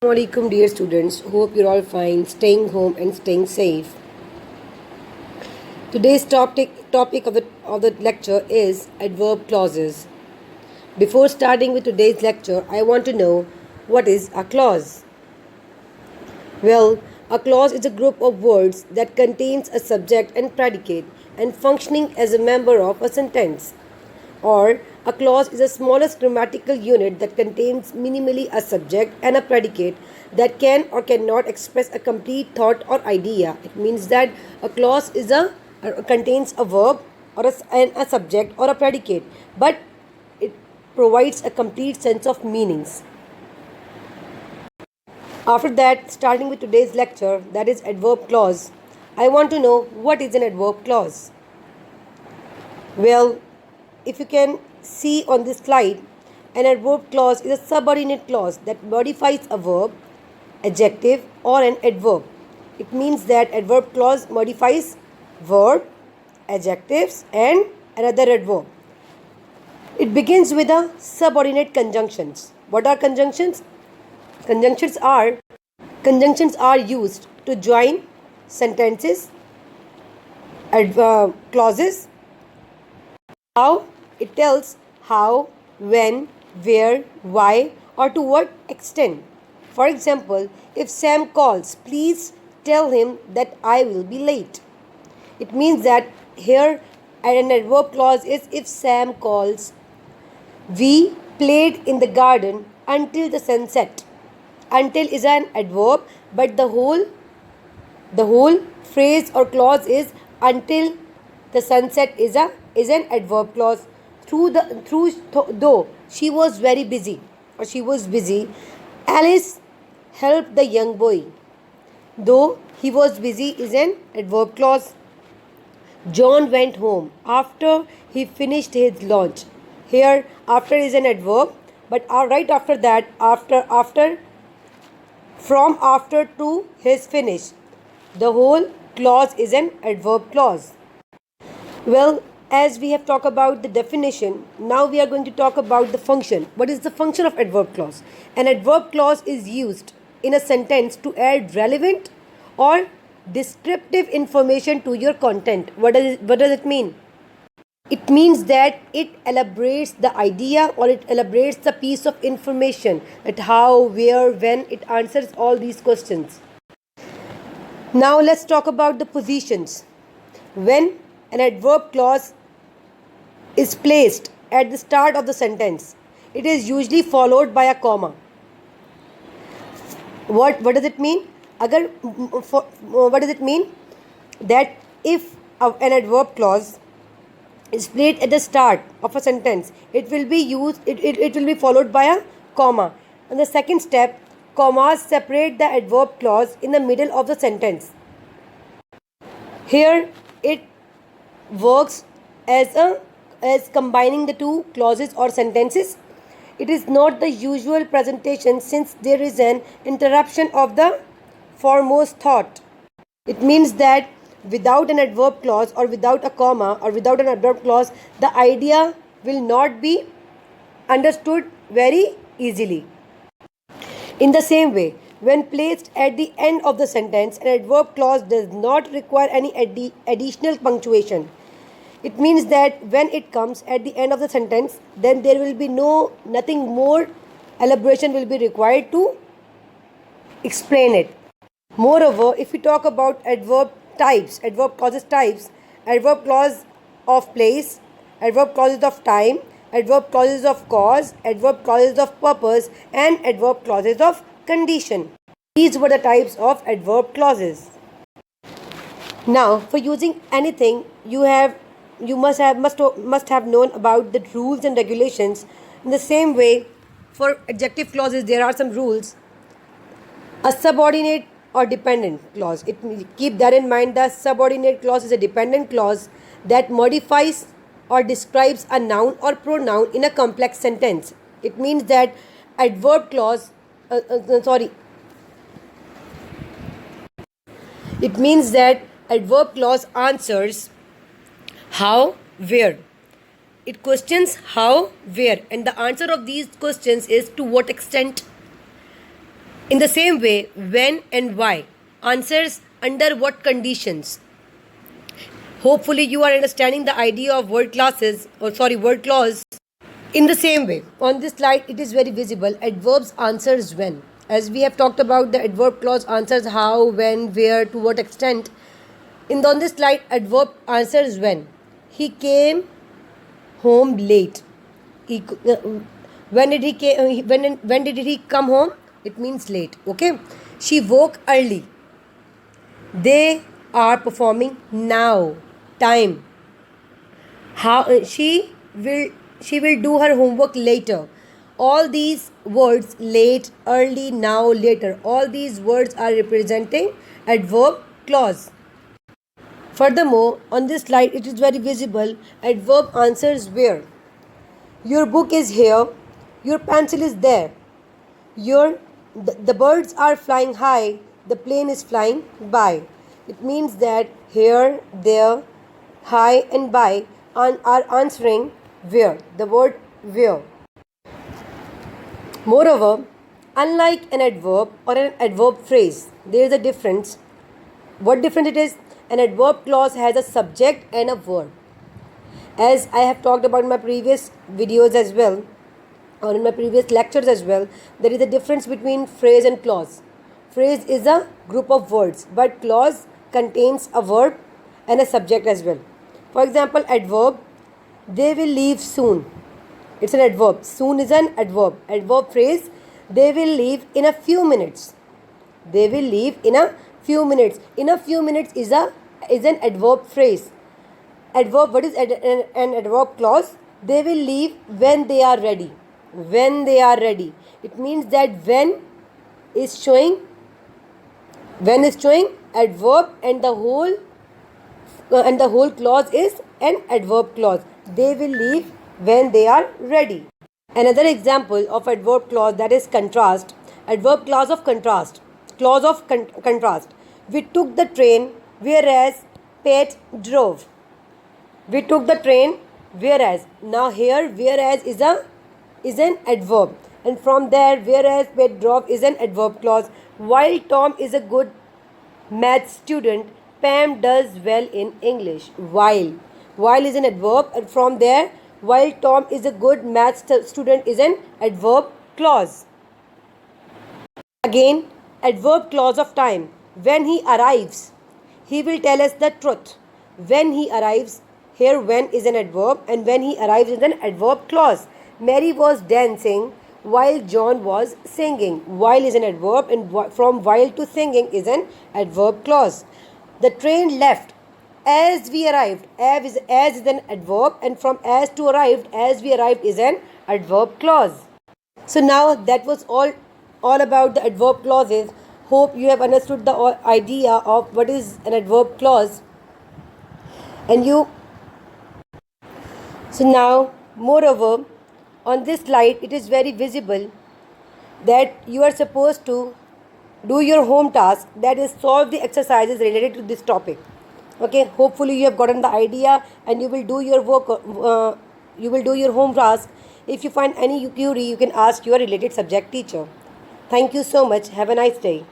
Assalamualaikum dear students, hope you're all fine, staying home and staying safe. Today's topic of the lecture is adverb clauses. Before starting with today's lecture, I want to know what is a clause. Well, a clause is a group of words that contains a subject and predicate and functioning as a member of a sentence. Or a clause is the smallest grammatical unit that contains minimally a subject and a predicate that can or cannot express a complete thought or idea. It means that a clause contains a verb or a subject or a predicate, but it provides a complete sense of meanings. After that, starting with today's lecture, that is adverb clause, I want to know what is an adverb clause. Well, if you can see on this slide, an adverb clause is a subordinate clause that modifies a verb, adjective, or an adverb. It means that adverb clause modifies verb, adjectives, and another adverb. It begins with a subordinate conjunctions. What are conjunctions? Conjunctions are used to join sentences, clauses. How? It tells how, when, where, why, or to what extent. For example, if Sam calls, please tell him that I will be late. It means that here an adverb clause is if Sam calls. We played in the garden until the sunset. Until is an adverb, but the whole phrase or clause is until the sunset is an adverb clause. Though she was very busy or she was busy, Alice helped the young boy. Though he was busy is an adverb clause. John went home after he finished his lunch. Here after is an adverb, but right after that, from after to his finish, the whole clause is an adverb clause. Well, as we have talked about the definition, now we are going to talk about the function. What is the function of adverb clause? An adverb clause is used in a sentence to add relevant or descriptive information to your content. What does it mean? It means that it elaborates the idea or it elaborates the piece of information, that how, where, when. It answers all these questions. Now let's talk about the positions. When an adverb clause is placed at the start of the sentence, it is usually followed by a comma. What does it mean? What does it mean? That if an adverb clause is placed at the start of a sentence, it will be followed by a comma. And the second step, commas separate the adverb clause in the middle of the sentence. Here it works as combining the two clauses or sentences. It is not the usual presentation since there is an interruption of the foremost thought. It means that without an adverb clause or without a comma or without an adverb clause, the idea will not be understood very easily. In the same way, when placed at the end of the sentence, an adverb clause does not require any additional punctuation. It means that when it comes at the end of the sentence, then there will be nothing more elaboration will be required to explain it. Moreover, if we talk about adverb clauses types, adverb clause of place, adverb clauses of time, adverb clauses of cause, adverb clauses of purpose, and adverb clauses of condition. These were the types of adverb clauses. Now, for using anything, you must have known about the rules and regulations. In the same way, for adjective clauses, there are some rules. A subordinate or dependent clause. Keep that in mind. The subordinate clause is a dependent clause that modifies or describes a noun or pronoun in a complex sentence. It means that adverb clause It means that adverb clause answers how, where. It questions how, where, and the answer of these questions is to what extent. In the same way, when and why answers under what conditions. Hopefully, you are understanding the idea of word clause. In the same way, on this slide, it is very visible. Adverbs answers when. As we have talked about, the adverb clause answers how, when, where, to what extent. On this slide, adverb answers when. He came home late. When did he come home? It means late. Okay. She woke early. They are performing now. Time. How she will do her homework later. All these words, late, early, now, later, all these words are representing adverb clause. Furthermore, on this slide it is very visible. Adverb answers where. Your book is here. Your pencil is there. The birds are flying high. The plane is flying by. It means that here, there, high and by are answering where. The word where. Moreover, unlike an adverb or an adverb phrase, there is a difference. What difference it is? An adverb clause has a subject and a verb. As I have talked about in my previous videos as well, or in my previous lectures as well, there is a difference between phrase and clause. Phrase is a group of words, but clause contains a verb and a subject as well. For example, adverb, they will leave soon. It's an adverb. Soon is an adverb. Adverb phrase, they will leave in a few minutes. They will leave in a few minutes. In a few minutes is an adverb phrase. Adverb, what is an adverb clause? They will leave when they are ready. When they are ready. It means that when is showing adverb, and the whole clause is an adverb clause. They will leave when they are ready. Another example of adverb clause, that is contrast. Adverb clause of contrast. Clause of contrast. We took the train, whereas Pet drove. We took the train, whereas. Now here, whereas is an adverb, and from there, whereas Pet drove is an adverb clause. While Tom is a good math student, Pam does well in English. While is an adverb, and from there, while Tom is a good math student is an adverb clause. Again, adverb clause of time. When he arrives, he will tell us the truth. When he arrives, here when is an adverb, and when he arrives is an adverb clause. Mary was dancing while John was singing. While is an adverb, and from while to singing is an adverb clause. The train left as we arrived. As is an adverb, and from as to arrived, as we arrived is an adverb clause. So now that was all about the adverb clauses. Hope you have understood the idea of what is an adverb clause. So now, moreover, on this slide it is very visible that you are supposed to do your home task, that is solve the exercises related to this topic. Okay, hopefully you have gotten the idea, and you will do your work, you will do your home task. If you find any query, you can ask your related subject teacher. Thank you so much. Have a nice day.